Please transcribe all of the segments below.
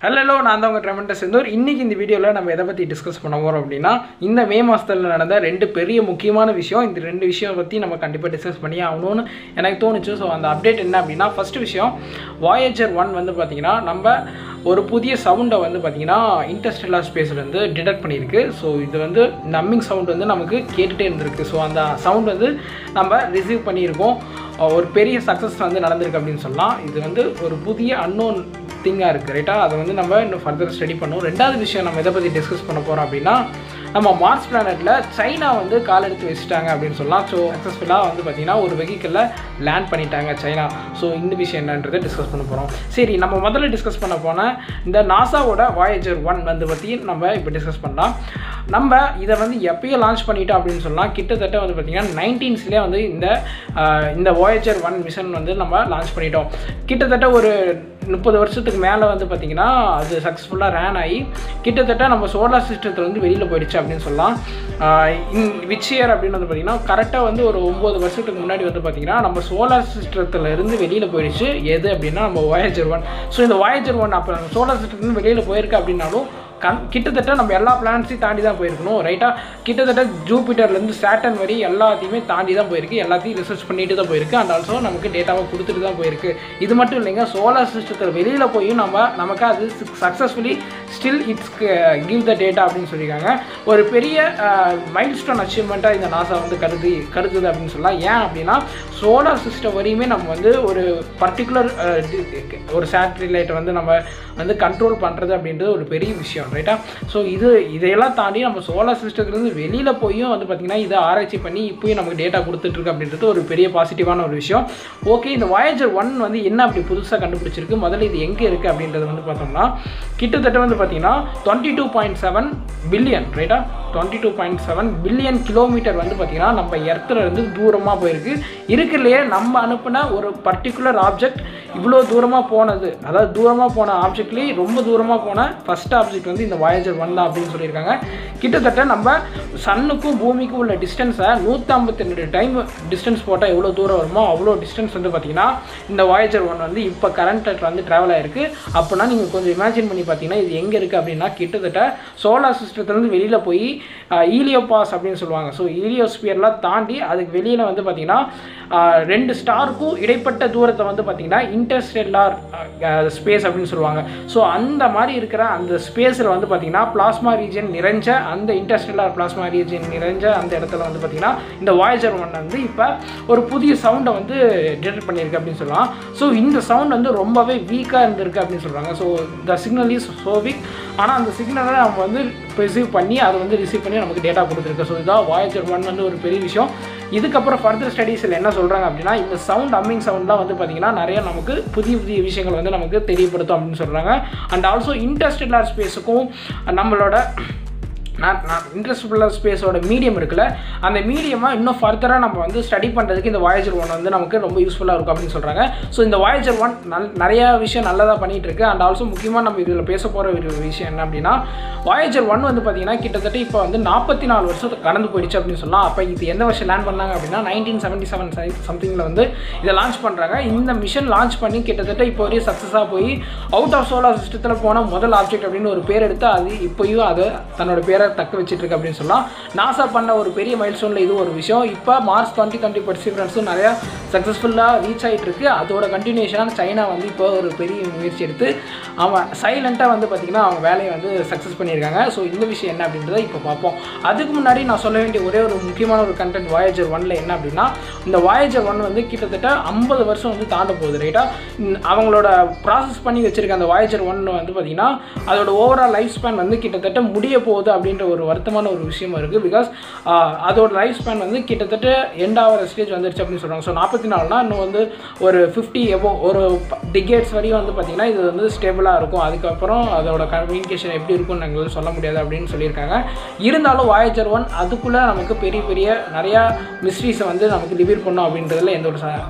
Hello நான் தான் உங்கள் ட்ரெமெண்டஸ் செந்தூர். இன்றைக்கி இந்த வீடியோவில் நம்ம எதை பற்றி டிஸ்கஸ் பண்ண போகிறோம் அப்படின்னா, இந்த மே மாதத்தில் நடந்த ரெண்டு பெரிய முக்கியமான விஷயம். இந்த ரெண்டு விஷயம் பற்றி நம்ம கண்டிப்பாக டிஸ்கஸ் பண்ணி ஆகணும்னு எனக்கு தோணுச்சு. ஸோ அந்த அப்டேட் என்ன அப்படின்னா, ஃபஸ்ட்டு விஷயம் வாயேஜர் 1 வந்து பார்த்திங்கன்னா நம்ம ஒரு புதிய சவுண்டை வந்து பார்த்திங்கன்னா இன்டர்ஸ்டெல்லார் ஸ்பேஸ்லேருந்து டிடெக்ட் பண்ணியிருக்கு. ஸோ இது வந்து நம்மிங் சவுண்ட் வந்து நமக்கு கேட்டுகிட்டே இருந்திருக்கு. ஸோ அந்த சவுண்ட் வந்து நம்ம ரிசீவ் பண்ணியிருக்கோம். ஒரு பெரிய சக்ஸஸ் வந்து நடந்திருக்கு அப்படின்னு சொல்லலாம். இது வந்து ஒரு புதிய அன்னோன் திங்காக இருக்குது, ரைட்டா? அதை வந்து நம்ம இன்னும் ஃபர்தர் ஸ்டடி பண்ணுவோம். ரெண்டாவது விஷயம் நம்ம எதை பற்றி டிஸ்கஸ் பண்ண போகிறோம் அப்படின்னா, நம்ம மார்ஸ் பிளானட்டில் சைனா வந்து கால் எடுத்து வச்சுட்டாங்க அப்படின்னு சொல்லலாம். ஸோ சக்ஸஸ்ஃபுல்லாக வந்து பார்த்திங்கன்னா ஒரு வெஹிக்கிளில் லேண்ட் பண்ணிட்டாங்க சைனா. ஸோ இந்த விஷயம் என்னன்றதை டிஸ்கஸ் பண்ண போகிறோம். சரி, நம்ம முதல்ல டிஸ்கஸ் பண்ண போனால் இந்த நாசாவோட வாயேஜர் 1 வந்து பற்றி நம்ம இப்போ டிஸ்கஸ் பண்ணலாம். நம்ம இதை வந்து எப்போயே லான்ச் பண்ணிட்டோம் அப்படின்னு சொல்லலாம். கிட்டத்தட்ட வந்து பார்த்திங்கன்னா 19ஸ்லேயே வந்து இந்த வாயேஜர் 1 மிஷன் வந்து நம்ம லான்ச் பண்ணிட்டோம். கிட்டத்தட்ட ஒரு 30 வருஷத்துக்கு மேலே வந்து பார்த்திங்கன்னா அது சக்ஸஸ்ஃபுல்லாக ரேன் ஆகி கிட்டத்தட்ட நம்ம சோலார் சிஸ்டத்தில் வந்து வெளியில் போயிடுச்சு அப்படின்னு சொல்லலாம். விச் இயர் அப்படின்னு வந்து பார்த்திங்கன்னா கரெக்டாக வந்து ஒரு 9 வருஷத்துக்கு முன்னாடி வந்து பார்த்திங்கன்னா நம்ம சோலார் சிஸ்டத்தில் இருந்து வெளியில் போயிடுச்சு. எது அப்படின்னா நம்ம வாயேஜர் 1. ஸோ இந்த வாயேஜர் 1 அப்போ நம்ம சோலார் சிஸ்டத்துலேருந்து வெளியில் போயிருக்கு அப்படின்னாலும் கிட்டத்தட்ட நம்ம எல்லா பிளானட்ஸையும் தாண்டி தான் போயிருக்கணும், ரைட்டா? கிட்டத்தட்ட ஜூபிட்டர்லேருந்து சேட்டன் வரை எல்லாத்தையுமே தாண்டி தான் போயிருக்கு. எல்லாத்தையும் ரிசர்ச் பண்ணிட்டு தான் போயிருக்கு. அண்ட் ஆல்சோ நமக்கு டேட்டாவை கொடுத்துட்டு தான் போயிருக்கு. இது மட்டும் இல்லைங்க, சோலார் சிஸ்டத்தில் வெளியில் போய் நமக்கு அது successfully still it's give the data அப்படின்னு சொல்லியிருக்காங்க. ஒரு பெரிய மைல்ஸ்டோன் அச்சீவ்மெண்ட்டாக இந்த நாசா வந்து கருதுது அப்படின்னு சொல்லலாம். ஏன் அப்படின்னா சோலார் சிஸ்டம் வரையுமே நம்ம வந்து ஒரு பர்டிகுலர் ஒரு சேட்டலைட்டை வந்து நம்ம வந்து கண்ட்ரோல் பண்ணுறது அப்படின்றது ஒரு பெரிய விஷயம், ரைட்டா? ஸோ இதையெல்லாம் தாண்டி நம்ம சோலார் சிஸ்டத்துலேருந்து வெளியில் போயும் வந்து பார்த்திங்கன்னா இதை ஆராய்ச்சி பண்ணி இப்போயும் நமக்கு டேட்டா கொடுத்துட்ருக்கு அப்படின்றது ஒரு பெரிய பாசிட்டிவான ஒரு விஷயம். ஓகே, இந்த வாயேஜர் 1 வந்து என்ன அப்படி புதுசாக கண்டுபிடிச்சிருக்கு, முதல்ல இது எங்கே இருக்குது அப்படின்றது வந்து பார்த்தோம்னா கிட்டத்தட்ட வந்து பார்த்திங்கன்னா 22.7 பில்லியன், ரைட்டா? 22.7 பில்லியன் கிலோமீட்டர் வந்து பார்த்திங்கன்னா நம்ம எர்த்துலேருந்து தூரமாக போயிருக்கு. இருக்கிறதுலையே நம்ம அனுப்பின ஒரு பர்டிகுலர் ஆப்ஜெக்ட் இவ்வளோ தூரமாக போனது, அதாவது தூரமாக போன ஆப்ஜெக்ட்லேயே ரொம்ப தூரமாக போன ஃபஸ்ட் ஆப்ஜெக்ட் வந்து இந்த வாயேஜர் 1 தான் அப்படின்னு சொல்லியிருக்காங்க. கிட்டத்தட்ட நம்ம சன்னுக்கும் பூமிக்கும் உள்ள டிஸ்டன்ஸை 152 டைம் டிஸ்டன்ஸ் போட்டால் எவ்வளோ தூரம் வருமோ அவ்வளோ டிஸ்டன்ஸ் வந்து பார்த்திங்கன்னா இந்த வாயேஜர் 1 வந்து இப்போ கரண்ட்டில் வந்து ட்ராவல் ஆகிருக்கு. அப்படின்னா நீங்கள் கொஞ்சம் இமேஜின் பண்ணி பார்த்தீங்கன்னா இது எங்கே இருக்குது அப்படின்னா கிட்டத்தட்ட சோலார் சிஸ்டத்துலேருந்து வெளியில் போய் ஈலியோபாஸ் அப்படின்னு சொல்லுவாங்க. ஸோ ஈலியோஸ்பியர்லாம் தாண்டி அதுக்கு வெளியில் வந்து பார்த்திங்கன்னா 2 ஸ்டாருக்கும் இடைப்பட்ட தூரத்தை வந்து பார்த்திங்கன்னா இன்டர்ஸ்டெல்லார் ஸ்பேஸ் அப்படின்னு சொல்லுவாங்க. ஸோ அந்த மாதிரி இருக்கிற அந்த ஸ்பேஸில் வந்து பார்த்திங்கன்னா பிளாஸ்மா ரீஜன் நிறைஞ்ச அந்த இன்டர்ஸ்டெல்லார் பிளாஸ்மா ரீஜன் நிறைஞ்ச அந்த இடத்துல வந்து பார்த்திங்கன்னா இந்த வாயேஜர் 1 வந்து இப்போ ஒரு புதிய சவுண்டை வந்து டிடெக்ட் பண்ணியிருக்கு அப்படின்னு சொல்லலாம். ஸோ இந்த சவுண்ட் வந்து ரொம்பவே வீக்காக இருந்திருக்கு அப்படின்னு சொல்கிறாங்க. So the signal is so week, ஆனால் அந்த சிக்னலை நம்ம வந்து ரிசீவ் பண்ணி அதை வந்து ரிசீவ் பண்ணி நமக்கு டேட்டா கொடுத்துருக்கு. ஸோ இதான் வாயேஜர் 1 வந்து ஒரு பெரிய விஷயம். இதுக்கப்புறம் ஃபர்தர் ஸ்டடீஸில் என்ன சொல்கிறாங்க அப்படின்னா இந்த சவுண்ட் அம்மிங் சவுண்ட்லாம் வந்து பார்த்திங்கன்னா நிறைய நமக்கு புதிய புதிய விஷயங்கள் வந்து நமக்கு தெரியப்படுத்தும் அப்படின்னு சொல்கிறாங்க. அண்ட் ஆல்சோ இன்டர்ஸ்டெல்லார் ஸ்பேஸுக்கும் நம்மளோட இன்டர்ஸ்டெல்லார் ஸ்பேஸோட மீடியம் இருக்குல்ல, அந்த மீடியமாக இன்னும் ஃபர்தராக நம்ம வந்து ஸ்டடி பண்ணுறதுக்கு இந்த வாயேஜர் 1 வந்து நமக்கு ரொம்ப யூஸ்ஃபுல்லாக இருக்கும் அப்படின்னு சொல்கிறாங்க. ஸோ இந்த வாயேஜர் 1 நிறையா விஷயம் நல்லதாக பண்ணிகிட்டு இருக்கு. அண்ட் ஆல்சோ முக்கியமாக நம்ம இதில் பேச போகிற ஒரு விஷயம் என்ன அப்படின்னா வாயேஜர் 1 வந்து பார்த்திங்கன்னா கிட்டத்தட்ட இப்போ வந்து 44 வருஷத்துக்கு கடந்து போயிடுச்சு அப்படின்னு சொல்லலாம். அப்போ இது எந்த வருஷம் லேண்ட் பண்ணாங்க அப்படின்னா 1977 சம்திங்கில் வந்து இதை லான்ச் பண்ணுறாங்க. இந்த மிஷன் லான்ச் பண்ணி கிட்டத்தட்ட இப்போ வரையும் சக்ஸஸாக போய் அவுட் ஆஃப் சோலார் சிஸ்டத்தில் போன முதல் ஆப்ஜெக்ட் அப்படின்னு ஒரு பேர் எடுத்து அது இப்போயும் அது தன்னோட பேரை தக்க வச்சுட்டு இருக்கு அப்படின்னு சொல்லலாம். நாசா பண்ண ஒரு பெரிய மைல்ஸ்டோனில் இது ஒரு விஷயம். இப்போ மார்ஸ் 2020 பர்சிவரன்ஸும் நிறையா சக்ஸஸ்ஃபுல்லாக ரீச் ஆகிட்டு இருக்கு. அதோட கண்டினியூஷனாக சைனா வந்து இப்போ ஒரு பெரிய முயற்சி எடுத்து அவன் சைலண்ட்டாக வந்து பார்த்திங்கன்னா அவங்க வேலையை வந்து சக்ஸஸ் பண்ணியிருக்காங்க. ஸோ இந்த விஷயம் என்ன அப்படின்றத இப்போ பார்ப்போம். அதுக்கு முன்னாடி நான் சொல்ல வேண்டிய ஒரே ஒரு முக்கியமான ஒரு கண்டென்ட் வாயேஜர் 1 என்ன அப்படின்னா இந்த வாயேஜர் 1 வந்து கிட்டத்தட்ட 50 வருஷம் வந்து தாண்ட போகுது, ரைட்டா? அவங்களோட ப்ராசஸ் பண்ணி வச்சுருக்க அந்த வாயேஜர் 1 வந்து பார்த்திங்கன்னா அதோட ஓவரால் லைஃப் ஸ்பேன் வந்து கிட்டத்தட்ட முடிய போகுது அப்படின்ற ஒரு வருத்தமான ஒரு விஷயமா இருக்குது. பிகாஸ் அதோட லைஃப் ஸ்பேன் வந்து கிட்டத்தட்ட எண்ட் ஆகிற ஸ்டேஜ் வந்துருச்சு அப்படின்னு சொல்கிறாங்க. ஸோ 44னா இன்னும் வந்து ஒரு 50 எபோ ஒரு டிகேட்ஸ் வரையும் வந்து பார்த்திங்கன்னா இது வந்து ஸ்டேபிளாக இருக்கும். அதுக்கப்புறம் அதோட கம்யூனிகேஷன் எப்படி இருக்கும்னு நாங்கள் சொல்ல முடியாது அப்படின்னு சொல்லியிருக்காங்க. இருந்தாலும் வாயேஜர் 1 அதுக்குள்ளே நமக்கு பெரிய பெரிய நிறையா மிஸ்ட்ரீஸை வந்து நமக்கு ரிவீல் பண்ணோம் அப்படின்றதுல எந்த ஒரு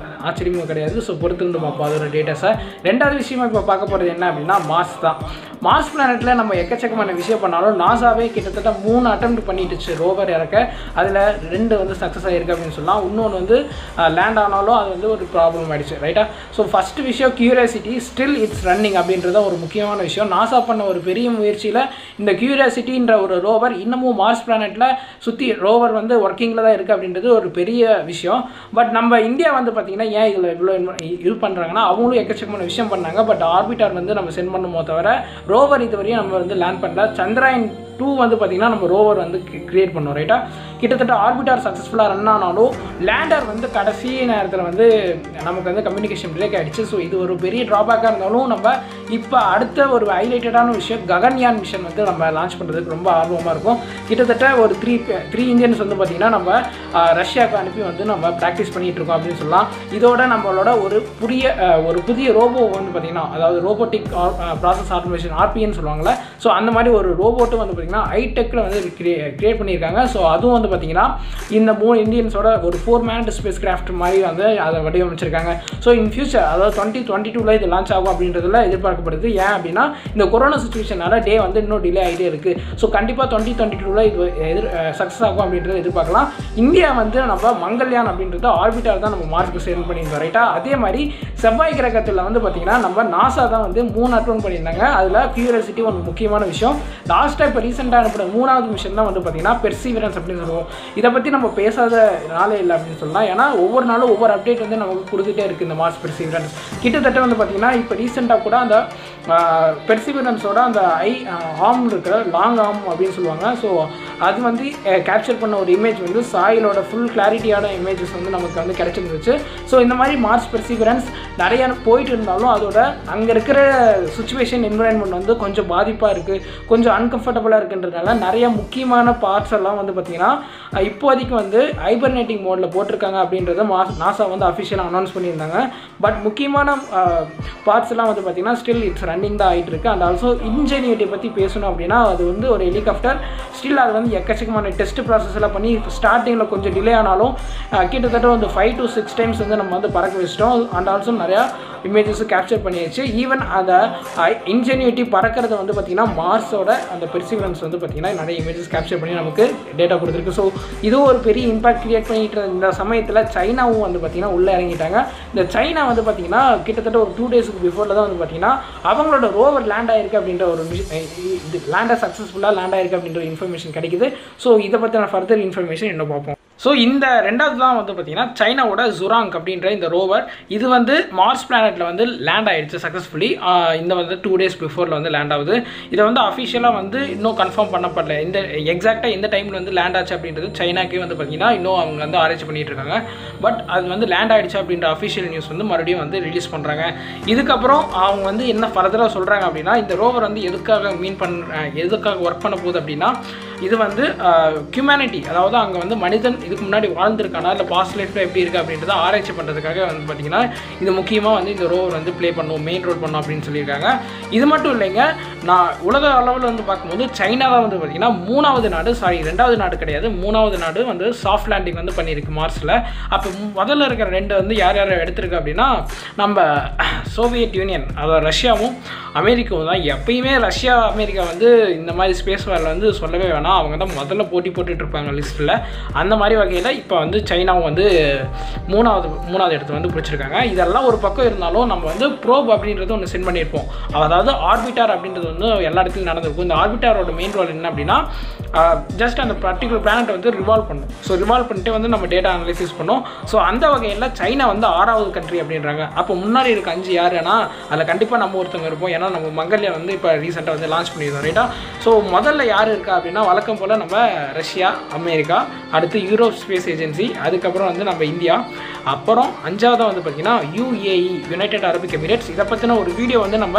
ஆச்சரியமும் கிடையாது. ஸோ பொறுத்திருந்து பார்ப்போம் அதோட டேட்டாஸை. ரெண்டாவது விஷயமா இப்போ பார்க்க போகிறது என்ன அப்படின்னா மார்ஸ் தான். மார்ஸ் பிளானெட்டில் நம்ம எக்கச்சக்கமான விஷயம் பண்ணாலும் நாசாவே கிட்டத்தட்ட 3 அட்டெம்ப்ட் பண்ணிட்டுச்சு ரோவர் இறக்க. அதில் 2 வந்து சக்ஸஸ் ஆகிருக்கு அப்படின்னு சொல்லலாம். இன்னொன்று வந்து லேண்ட் ஆனாலும் அது வந்து ஒரு ப்ராப்ளம் ஆகிடுச்சு, ரைட்டா? ஸோ ஃபஸ்ட்டு விஷயம் கியூரியாசிட்டி ஸ்டில் இட்ஸ் ரன்னிங் அப்படின்றத ஒரு முக்கியமான விஷயம். நாசா பண்ண ஒரு பெரிய முயற்சியில் இந்த கியூரியாசிட்டின்ற ஒரு ரோவர் இன்னமும் மார்ஸ் பிளானெட்டில் சுற்றி ரோவர் வந்து ஒர்க்கிங்கில் தான் இருக்குது அப்படின்றது ஒரு பெரிய விஷயம். பட் நம்ம இந்தியா வந்து பார்த்திங்கன்னா ஏன் இதில் இவ்வளோ இது பண்ணுறாங்கன்னா, அவங்களும் எக்கச்சக்கமான விஷயம் பண்ணாங்க. பட் ஆர்பிட்டர் வந்து நம்ம சென்ட் பண்ணுமோ தவிர ரோவர் இதுவரையும் நம்ம வந்து லேண்ட் பண்ணல. சந்திராயன் 2 வந்து பார்த்திங்கன்னா நம்ம ரோவர் வந்து கிரியேட் பண்ணோம், ரைட்டா? கிட்டத்தட்ட ஆர்பிட்டர் சக்ஸஸ்ஃபுல்லாக ரன் ஆனாலும் லேண்டர் வந்து கடைசி நேரத்தில் வந்து நமக்கு வந்து கம்யூனிகேஷன் பிரேக் ஆகிடுச்சு. ஸோ இது ஒரு பெரிய ட்ராபேக்காக இருந்தாலும் நம்ம இப்போ அடுத்த ஒரு ஹைலைட்டடான விஷயம் ககன்யான் மிஷன் வந்து நம்ம லான்ச் பண்ணுறதுக்கு ரொம்ப ஆர்வமாக இருக்கும். கிட்டத்தட்ட ஒரு த்ரீ இன்ஜின்ஸ் வந்து பார்த்திங்கன்னா நம்ம ரஷ்யாவுக்கு அனுப்பி வந்து நம்ம ப்ராக்டிஸ் பண்ணிகிட்டு இருக்கோம் அப்படின்னு சொல்லலாம். இதோட நம்மளோட ஒரு புதிய ரோபோ வந்து பார்த்திங்கன்னா, அதாவது ரோபோட்டிக் ப்ராசஸ் ஆட்டோமேஷன் RPN சொல்லுவாங்கள்ல, ஸோ அந்த மாதிரி ஒரு ரோபோட்டும் வந்து ஹைடெக்கில் வந்து கிரியேட் பண்ணியிருக்காங்க. ஸோ அதுவும் வந்து பார்த்திங்கன்னா இந்த 3 இந்தியன்ஸோட ஒரு 4 மேன்ட் ஸ்பேஸ் கிராஃப்ட் மாதிரி வந்து அதை வடிவமைச்சிருக்காங்க. ஸோ இன் ஃபியூச்சர் அதாவது 2022 இது லான்ச் ஆகும் அப்படின்றதுல எதிர்பார்க்கப்படுது. ஏன் அப்படின்னா இந்த கொரோனா சுச்சுவேஷனால டே வந்து இன்னும் டிலே ஆகிட்டே இருக்குது. ஸோ கண்டிப்பாக 2022 இது சக்ஸஸ் ஆகும் அப்படின்றத எதிர்பார்க்கலாம். இந்தியா வந்து நம்ம மங்கள்யான் அப்படின்றது ஆர்பிட்டர் தான் நம்ம மார்ஸ்க்கு சென்ட் பண்ணியிருந்தோம், ரைட்டா? அதே மாதிரி செவ்வாய் கிரகத்தில் வந்து பார்த்திங்கன்னா நம்ம நாசா தான் வந்து 3 அட்டெம்ப்ட் பண்ணியிருந்தாங்க. அதில் கியூரியாசிட்டி ஒரு முக்கியமான விஷயம். லாஸ்ட்டாக இப்போ ரீசெண்டாக அனுப்பின 3வது மிஷன் தான் வந்து பார்த்திங்கன்னா பெர்சிவரன்ஸ் அப்படின்னு சொல்லுவோம். இதை பற்றி நம்ம பேசாத நாளே இல்லை அப்படின்னு சொல்லலாம். ஏன்னா ஒவ்வொரு நாளும் ஒவ்வொரு அப்டேட் வந்து நமக்கு கொடுத்துட்டே இருக்குது இந்த மார்ஸ் பெர்சிவரன்ஸ். கிட்டத்தட்ட வந்து பார்த்திங்கன்னா இப்போ ரீசெண்டாக கூட அந்த பெர்சிவரன்ஸோட அந்த ஆர்ம் இருக்கிற லாங் ஆர்ம் அப்படின்னு சொல்லுவாங்க. ஸோ அது வந்து கேப்சர் பண்ண ஒரு இமேஜ் வந்து சாயிலோட ஃபுல் கிளாரிட்டியான இமேஜஸ் வந்து நமக்கு வந்து கிடைச்சிருந்துச்சு. ஸோ இந்த மாதிரி மார்ஸ் பெர்சிவரன்ஸ் நிறைய போயிட்டு இருந்தாலும் அதோட அங்கே இருக்கிற சுச்சுவேஷன் என்விரான்மெண்ட் வந்து கொஞ்சம் பாதிப்பாக இருக்குது, கொஞ்சம் அன்கம்ஃபர்டபுளாக இருக்குன்றதுனால நிறைய முக்கியமான பார்ட்ஸ் எல்லாம் வந்து பார்த்திங்கன்னா இப்போதைக்கு வந்து ஹைபர்னேட்டிங் மோடில் போட்டிருக்காங்க அப்படின்றத நாசா வந்து அஃபிஷியலாக அனௌன்ஸ் பண்ணியிருந்தாங்க. பட் முக்கியமான பார்ட்ஸ் எல்லாம் வந்து பார்த்திங்கன்னா ஸ்டில் இட்ஸ் ரன்னிங் தான் ஆகிட்டு இருக்குது. அண்ட் ஆல்சோ இன்ஜினியரிட்டி பற்றி பேசணும் அப்படின்னா அது வந்து ஒரு ஹெலிகாப்டர் ஸ்டில் அது வந்து எக்கச்சக்கமான டெஸ்ட் ப்ராசஸ் எல்லாம் பண்ணி ஸ்டார்டிங்கில் கொஞ்சம் டிலே ஆனாலும் கிட்டத்தட்ட வந்து 5 to 6 டைம்ஸ் வந்து நம்ம வந்து பறக்க வச்சிட்டோம். அண்ட் ஆல்சோ நிறையா இமேஜஸ் கேப்சர் பண்ணியாச்சு. ஈவன் அந்த இன்ஜினியரிட்டி பறக்கிறத வந்து பார்த்திங்கன்னா மார்ஸோட அந்த பெர்சிவரன்ஸ் வந்து பார்த்திங்கன்னா நிறைய இமேஜஸ் கேப்சர் பண்ணி நமக்கு டேட்டா கொடுத்துருக்கு. ஸோ இதுவும் ஒரு பெரிய இம்பாக்ட் கிரியேட் பண்ணிட்டு இந்த சமயத்தில் சைனாவும் வந்து பார்த்திங்கன்னா உள்ளே இறங்கிட்டாங்க. இந்த சைனா வந்து பார்த்திங்கன்னா கிட்டத்தட்ட ஒரு 2 டேஸ்க்கு பிஃபோரில் தான் வந்து பார்த்திங்கன்னா அவங்களோட ரோவர் லேண்ட் ஆகிருக்கு அப்படின்ற ஒரு இது லேண்டாக சக்ஸஸ்ஃபுல்லாக லேண்ட் ஆகிருக்கு அப்படின்ற இன்ஃபர்மேஷன் கிடைக்குது. ஸோ இதை பற்றின ஃபர்தர் இன்ஃபர்மேஷன் இன்னும் பார்ப்போம். ஸோ இந்த ரெண்டாவது தான் வந்து பார்த்திங்கன்னா சைனாவோட ஜுராங் அப்படின்ற இந்த ரோவர் இது வந்து மார்ஸ் பிளானெட்டில் வந்து லேண்ட் ஆகிடுச்சு சக்ஸஸ்ஃபுல்லி. இந்த வந்து 2 டேஸ் பிஃபோரில் வந்து லேண்ட் ஆகுது. இதை வந்து அஃபிஷியலாக வந்து இன்னும் கன்ஃபார்ம் பண்ணப்படல. இந்த எக்ஸாக்டாக எந்த டைமில் வந்து லேண்ட் ஆச்சு அப்படின்றது சைனாக்கே வந்து பார்த்திங்கன்னா இன்னும் அவங்க வந்து ஆராய்ச்சி பண்ணிகிட்டு இருக்காங்க. பட் அது வந்து லேண்ட் ஆகிடுச்சு அப்படின்ற அஃபிஷியல் நியூஸ் வந்து மறுபடியும் வந்து ரிலீஸ் பண்ணுறாங்க. இதுக்கப்புறம் அவங்க வந்து என்ன ஃபர்தராக சொல்கிறாங்க அப்படின்னா இந்த ரோவர் வந்து எதுக்காக ஒர்க் பண்ண போகுது அப்படின்னா இது வந்து ஹியூமனிட்டி, அதாவது அங்கே வந்து மனிதன் இதுக்கு முன்னாடி வாழ்ந்துருக்கானா இல்லை பாஸ்ட் லைஃப்பில் எப்படி இருக்குது அப்படின்றத ஆராய்ச்சி பண்ணுறதுக்காக வந்து பார்த்திங்கன்னா இது முக்கியமாக வந்து இந்த ரோவர் வந்து ப்ளே பண்ணும், மெயின் ரோல் பண்ணும் அப்படின்னு சொல்லியிருக்காங்க. இது மட்டும் இல்லைங்க, நான் உலக அளவில் வந்து பார்க்கும்போது சைனா தான் வந்து பார்த்திங்கன்னா 2வது நாடு கிடையாது, 3வது நாடு வந்து சாஃப்ட் லேண்டிங் வந்து பண்ணியிருக்கு மார்ஸில். அப்போ முதல்ல இருக்கிற 2 வந்து யார் எடுத்திருக்கு அப்படின்னா நம்ம சோவியத் யூனியன், அதாவது ரஷ்யாவும் அமெரிக்காவும் தான். எப்பயுமே ரஷ்யா அமெரிக்கா வந்து இந்த மாதிரி ஸ்பேஸ் வேரில் வந்து சொல்லவே வேணாம், அவங்க தான் முதல்ல போட்டி போட்டுட்ருப்பாங்க லிஸ்ட்டில். அந்த மாதிரி வகையில் இப்போ வந்து சைனாவும் வந்து மூணாவது இடத்துல வந்து பிடிச்சிருக்காங்க. இதெல்லாம் ஒரு பக்கம் இருந்தாலும் நம்ம வந்து ப்ரோப் அப்படின்றது ஒன்று சென்ட் பண்ணியிருப்போம். அதாவது ஆர்பிட்டர் அப்படின்றது வந்து எல்லா இடத்துலையும் நடந்திருக்கும். இந்த ஆர்பிட்டரோட மெயின் ரோல் என்ன அப்படின்னா ஜஸ்ட் அந்த பர்டிகுலர் பிளானட் வந்து ரிவால்வ் பண்ணும். ஸோ ரிவால்வ் பண்ணிட்டு வந்து நம்ம டேட்டா அனலைசிஸ் பண்ணோம். ஸோ அந்த வகையில் சைனா வந்து 6வது கண்ட்ரி அப்படின்றாங்க. அப்போ முன்னாடி இருக்க 5 யாருன்னா அதில் கண்டிப்பாக நம்ம ஒருத்தவங்க இருப்போம். ஏன்னா நம்ம மங்கள்யான் வந்து இப்போ ரீசெண்டாக வந்து லான்ச் பண்ணியிருந்தோம், ரைட்டா? ஸோ முதல்ல யார் இருக்கா அப்படின்னா வழக்கம் போல் நம்ம ரஷ்யா, அமெரிக்கா, அடுத்து யூரோப் ஸ்பேஸ் ஏஜென்சி, அதுக்கப்புறம் வந்து நம்ம இந்தியா, அப்புறம் 5வதாக வந்து பார்த்திங்கன்னா UAE, யுனைடெட் அரபிக் எமிரேட்ஸ். இதை பற்றின ஒரு வீடியோ வந்து நம்ம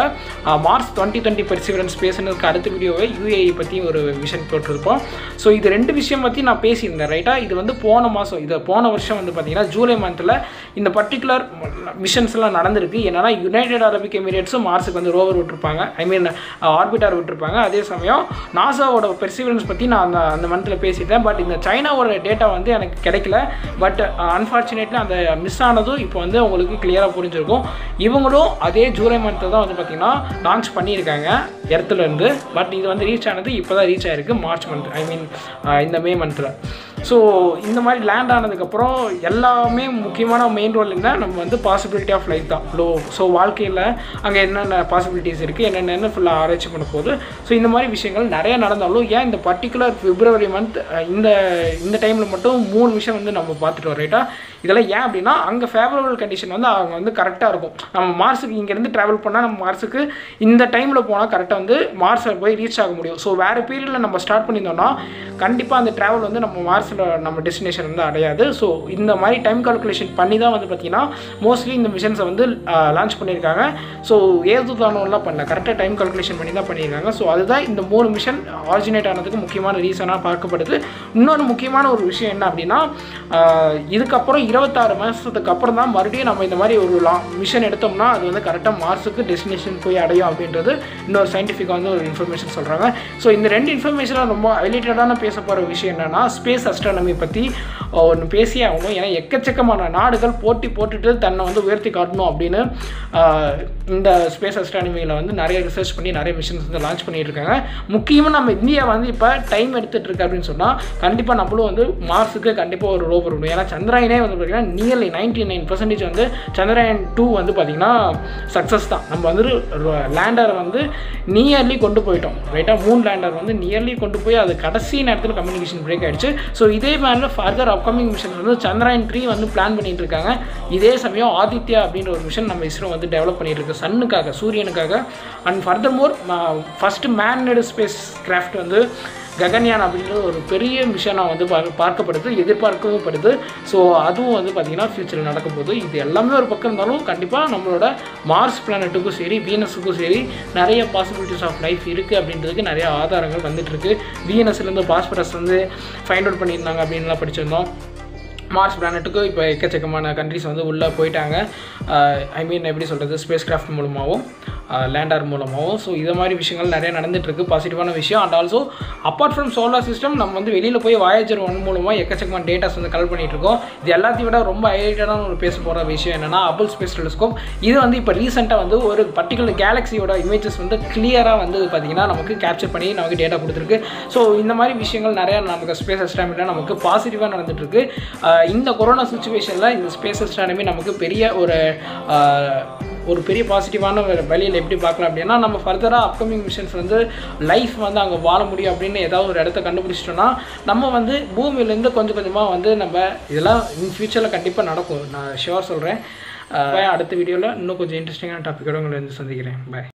மார்ஸ் 2020 பெர்சிவரன்ஸ் பேசுனதுக்கு அடுத்த வீடியோவை UAE பற்றி ஒரு விஷன் போட்டிருப்போம். ஸோ இது 2 விஷயம் பற்றி நான் பேசியிருந்தேன், ரைட்டா? இது வந்து போன வருஷம் வந்து பார்த்திங்கன்னா ஜூலை மந்தில் இந்த பர்டிகுலர் மிஷன்ஸ்லாம் நடந்திருக்கு. என்னன்னா யுனைடெட் அரபிக் எமிரேட்ஸும் மார்ஸுக்கு வந்து ரோவர் விட்டுருப்பாங்க, ஆர்பிட்டர் விட்டுருப்பாங்க. அதே சமயம் நாசாவோட பெர்சிவரன்ஸ் மிஷன்ஸ் பற்றி நான் அந்த மந்தில் பேசிட்டேன். பட் இந்த சைனாவோட டேட்டா வந்து எனக்கு கிடைக்கல. பட் அன்ஃபார்ச்சுனேட்லி அந்த மிஸ் ஆனதும் இப்போ வந்து உங்களுக்கு கிளியராக புரிஞ்சிருக்கும். இவங்களும் அதே ஜூலை மந்த்தில் தான் வந்து பார்த்திங்கன்னா லான்ச் பண்ணியிருக்காங்க எர்த்துலேருந்து. பட் இது வந்து ரீச் ஆனது இப்போ தான் ரீச் ஆகிருக்கு மார்ச் மந்த், ஐ மீன் இந்த மே மந்தில். ஸோ இந்த மாதிரி லேண்ட் ஆனதுக்கப்புறம் எல்லாமே முக்கியமான மெயின் ரோல் என்ன, நம்ம வந்து பாசிபிலிட்டி ஆஃப் லைஃப் தான் லோ. ஸோ வாழ்க்கையில் அங்கே என்னென்ன பாசிபிலிட்டிஸ் இருக்குது, என்னென்ன ஃபுல்லாக ஆராய்ச்சி பண்ண போகுது. ஸோ இந்த மாதிரி விஷயங்கள் நிறைய நடந்தாலும் ஏன் இந்த பர்டிகுலர் பிப்ரவரி மந்த் இந்த டைமில் மட்டும் 3 விஷயம் வந்து நம்ம பார்த்துட்டு வரோம் ரைட்டா. இதெல்லாம் ஏன் அப்படின்னா அங்கே ஃபேவரபிள் கண்டிஷன் வந்து அவங்க வந்து கரெக்டாக இருக்கும். நம்ம மார்ஸுக்கு இங்கேருந்து ட்ராவல் பண்ணால் நம்ம மார்ஸுக்கு இந்த டைமில் போனால் கரெக்டாக வந்து மார்ஸில் போய் ரீச் ஆக முடியும். ஸோ வேறு பீரியடில் நம்ம ஸ்டார்ட் பண்ணியிருந்தோம்னா கண்டிப்பாக அந்த ட்ராவல் வந்து நம்ம மார்ஸில் நம்ம டெஸ்டினேஷன் வந்து அடையாது. ஸோ இந்த மாதிரி டைம் கால்குலேஷன் பண்ணி தான் வந்து பார்த்திங்கன்னா மோஸ்ட்லி இந்த மிஷன்ஸை வந்து லான்ச் பண்ணியிருக்காங்க. ஸோ ஏதுதானோலாம் பண்ணல, கரெக்டாக டைம் கால்குலேஷன் பண்ணி தான் பண்ணியிருக்காங்க. ஸோ அதுதான் இந்த 3 மிஷன் ஆரிஜினேட் ஆனதுக்கு முக்கியமான ரீசனாக பார்க்கப்படுது. இன்னொரு முக்கியமான ஒரு விஷயம் என்ன அப்படின்னா இதுக்கப்புறம் 26 மாதத்துக்கு அப்புறம் தான் மறுபடியும் நம்ம இந்த மாதிரி ஒரு மிஷன் எடுத்தோம்னா அது வந்து கரெக்டாக மார்ஸுக்கு டெஸ்டினேஷன் போய் அடையும் அப்படின்றது இன்னொரு சயின்டிஃபிக்காக வந்து ஒரு இன்ஃபர்மேஷன் சொல்கிறாங்க. ஸோ இந்த 2 இன்ஃபர்மேஷனாக ரொம்ப ஹைலைட்டடான பேச போகிற விஷயம் என்னென்னா ஸ்பேஸ் அஸ்ட்ரானமி பற்றி ஒன்று பேசியே ஆகணும். ஏன்னா எக்கச்சக்கமான நாடுகள் போட்டி போட்டுட்டு தன்னை வந்து உயர்த்தி காட்டணும் அப்படின்னு இந்த ஸ்பேஸ் அஸ்ட்ரானமியில் வந்து நிறைய ரிசர்ச் பண்ணி நிறைய மிஷன்ஸ் வந்து லான்ச் பண்ணிட்டு இருக்காங்க. முக்கியமாக நம்ம இந்தியா வந்து இப்போ டைம் எடுத்துகிட்டு இருக்கு அப்படின்னு சொன்னால் கண்டிப்பாக நம்மளும் வந்து மார்ஸுக்கு கண்டிப்பாக ஒரு ரோவர் விடும். ஏன்னா சந்திராயனே வந்து பார்த்திங்கன்னா நியர்லி 99% வந்து சந்திராயன் 2 வந்து பார்த்திங்கன்னா சக்ஸஸ் தான். நம்ம வந்து லேண்டரை வந்து நியர்லி கொண்டு போயிட்டோம் ரைட்டாக. மூன் லேண்டர் வந்து நியர்லி கொண்டு போய் அது கடைசி நேரத்தில் கம்யூனிகேஷன் பிரேக் ஆகிடுச்சு. ஸோ இதே மாதிரில ஃபர்தர் அப்கமிங் மிஷன் வந்து சந்திராயன் 3 வந்து பிளான் பண்ணிட்டு இருக்காங்க. இதே சமயம் ஆதித்யா அப்படின்ற ஒரு மிஷன் நம்ம இஸ்ரோ வந்து டெவலப் பண்ணிட்டு இருக்கு சன்னுக்காக, சூரியனுக்காக. And further more first manmade spacecraft வந்து ககன்யான் அப்படின்றது ஒரு பெரிய மிஷனாக வந்து பார்க்கப்படுது, எதிர்பார்க்கவும் படுது. ஸோ அதுவும் வந்து பார்த்திங்கன்னா ஃப்யூச்சரில் நடக்க போகுது. இது எல்லாமே ஒரு பக்கம் இருந்தாலும் கண்டிப்பாக நம்மளோட மார்ஸ் பிளானட்டுக்கும் சரி வீனஸுக்கும் சரி நிறைய பாசிபிலிட்டிஸ் ஆஃப் லைஃப் இருக்குது அப்படின்றதுக்கு நிறைய ஆதாரங்கள் வந்துட்டுருக்கு. வீனஸ்லேருந்து பாஸ்பரஸ் வந்து ஃபைண்ட் அவுட் பண்ணியிருந்தாங்க அப்படின்லாம் படிச்சிருந்தோம். மார்ஸ் பிளானட்டுக்கு இப்போ எக்கச்சக்கமான கண்ட்ரிஸ் வந்து உள்ளே போயிட்டாங்க. ஐ மீன் எப்படி சொல்கிறது, ஸ்பேஸ் கிராஃப்ட் மூலமாகவும் லேண்டர் மூலமாகவும். ஸோ இது மாதிரி விஷயங்கள் நிறைய நடந்துகிட்ருக்கு, பாசிட்டிவான விஷயம். And also apart from solar system நம்ம வந்து வெளியில் போய் வாயேஜர் 1 மூலமாக எக்கச்சக்கமான டேட்டாஸ் வந்து கலெக்ட் பண்ணிகிட்ருக்கோம். இது எல்லாத்தையும் விட ரொம்ப ஹைலைட்டடான ஒரு பேச போகிற விஷயம் என்னென்னா ஹபிள் ஸ்பேஸ் டெலிஸ்கோப். இது வந்து இப்போ ரீசெண்டாக வந்து ஒரு பர்டிகுலர் கேலக்ஸியோட இமேஜஸ் வந்து கிளியராக வந்து பார்த்திங்கன்னா நமக்கு கேப்சர் பண்ணி நமக்கு டேட்டா கொடுத்துருக்கு. ஸோ இந்த மாதிரி விஷயங்கள் நிறையா நமக்கு ஸ்பேஸ் அஸ்ட்ரானமியில் நமக்கு பாசிட்டிவாக நடந்துகிட்ருக்கு. இந்த கொரோனா சுச்சுவேஷனில் இந்த ஸ்பேஸ் அஸ்ட்ரானமி நமக்கு பெரிய ஒரு பெரிய பாசிட்டிவான வழியில் எப்படி பார்க்கலாம் அப்படின்னா நம்ம ஃபர்தராக அப்கமிங் மிஷன்ஸ் வந்து லைஃப் வந்து அங்கே வாழ முடியும் அப்படின்னு ஏதாவது ஒரு இடத்த கண்டுபிடிச்சிட்டோன்னா நம்ம வந்து பூமியிலேருந்து கொஞ்சம் கொஞ்சமாக வந்து நம்ம இதெல்லாம் இன் ஃபியூச்சரில் கண்டிப்பாக நடக்கும், நான் ஷுவர் சொல்கிறேன். அடுத்த வீடியோவில் இன்னும் கொஞ்சம் இன்ட்ரெஸ்டிங்கான டாப்பிக்கோட உங்களை வந்து சந்திக்கிறேன். பாய்.